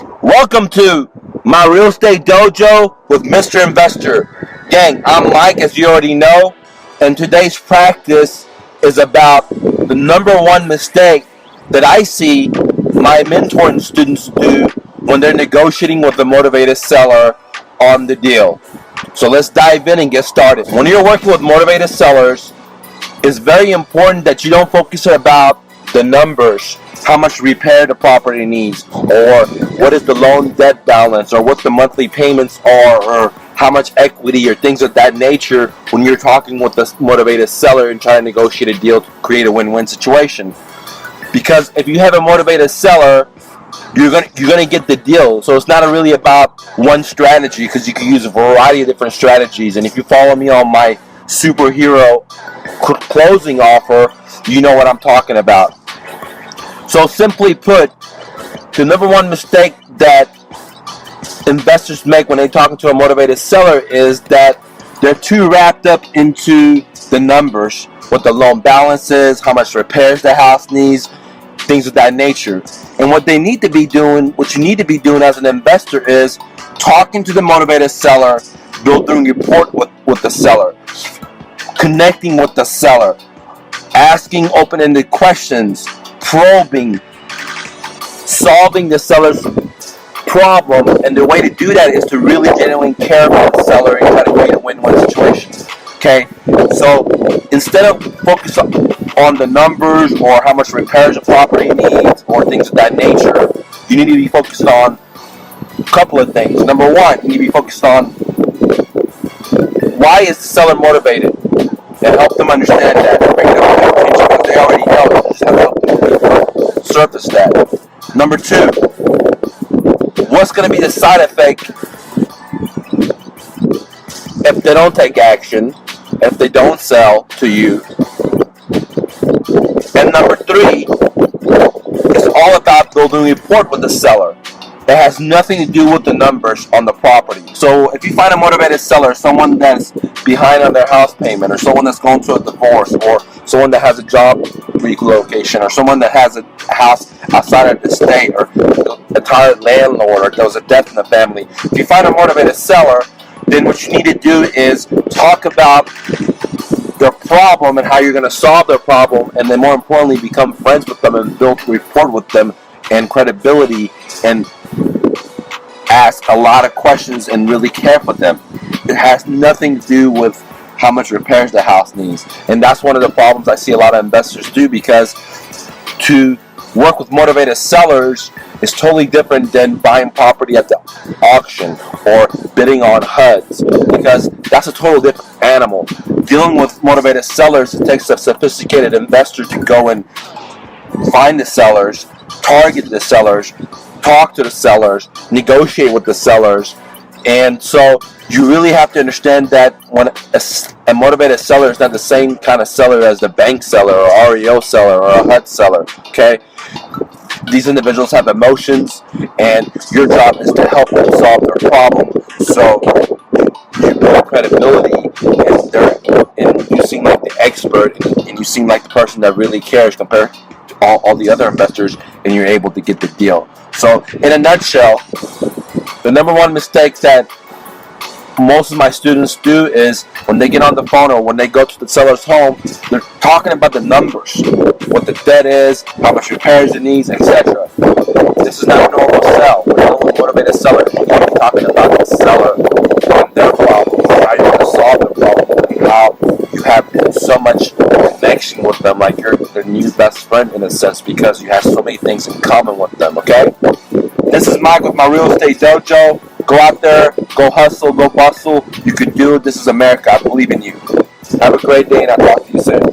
Welcome to my real estate dojo with Mr. Investor. Gang, I'm Mike, as you already know, and today's practice is about the number one mistake that I see my mentoring students do when they're negotiating with a motivated seller on the deal. So let's dive in and get started. When you're working with motivated sellers, it's very important that you don't focus about the numbers, how much repair the property needs, or what is the loan debt balance, or what the monthly payments are, or how much equity, or things of that nature when you're talking with a motivated seller and trying to negotiate a deal to create a win-win situation. Because if you have a motivated seller, you're gonna get the deal. So it's not really about one strategy, because you can use a variety of different strategies. And if you follow me on my superhero closing offer, you know what I'm talking about. So simply put, the number one mistake that investors make when they're talking to a motivated seller is that they're too wrapped up into the numbers, what the loan balance is, how much repairs the house needs, things of that nature. And what they need to be doing, what you need to be doing as an investor, is talking to the motivated seller, building rapport with the seller, connecting with the seller, asking open-ended questions, probing, solving the seller's problem. And the way to do that is to really genuinely care about the seller and try to create a win-win situation. Okay, so instead of focus on the numbers or how much repairs a property needs or things of that nature, you need to be focused on a couple of things. Number one, you need to be focused on why is the seller motivated, and help them understand that and bring it up to their attention, because they already know. You just have to help them surface that. Number two, what's going to be the side effect if they don't take action, if they don't sell to you? And number three is all about building rapport with the seller. It has nothing to do with the numbers on the property. So if you find a motivated seller, someone that's behind on their house payment, or someone that's going through a divorce, or someone that has a job relocation, or someone that has a house outside of the state, or a tired landlord, or there was a death in the family, if you find a motivated seller, then what you need to do is talk about their problem and how you're going to solve their problem, and then more importantly, become friends with them and build rapport with them and credibility, and ask a lot of questions and really care for them. It has nothing to do with how much repairs the house needs. And that's one of the problems I see a lot of investors do, because to work with motivated sellers is totally different than buying property at the auction or bidding on HUDs, because that's a totally different animal. Dealing with motivated sellers, it takes a sophisticated investor to go and find the sellers, target the sellers, talk to the sellers, negotiate with the sellers. And so you really have to understand that when a motivated seller is not the same kind of seller as the bank seller or REO seller or a HUD seller. Okay, these individuals have emotions, and your job is to help them solve their problem. So you build credibility, and you seem like the expert, and you seem like the person that really cares compared to all the other investors, and you're able to get the deal. So in a nutshell, the number one mistake that most of my students do is when they get on the phone or when they go to the seller's home, they're talking about the numbers, what the debt is, how much repairs it needs, etc. This is not a normal sell. When you're a motivated seller, you're going to be talking about the seller and their problems, how you're going to solve their problem, and how you have so much connection with them, like you're their new best friend in a sense, because you have so many things in common with them. Okay, this is Mike with my real estate dojo. Go out there, go hustle, go bustle. You can do it. This is America. I believe in you. Have a great day, and I'll talk to you soon.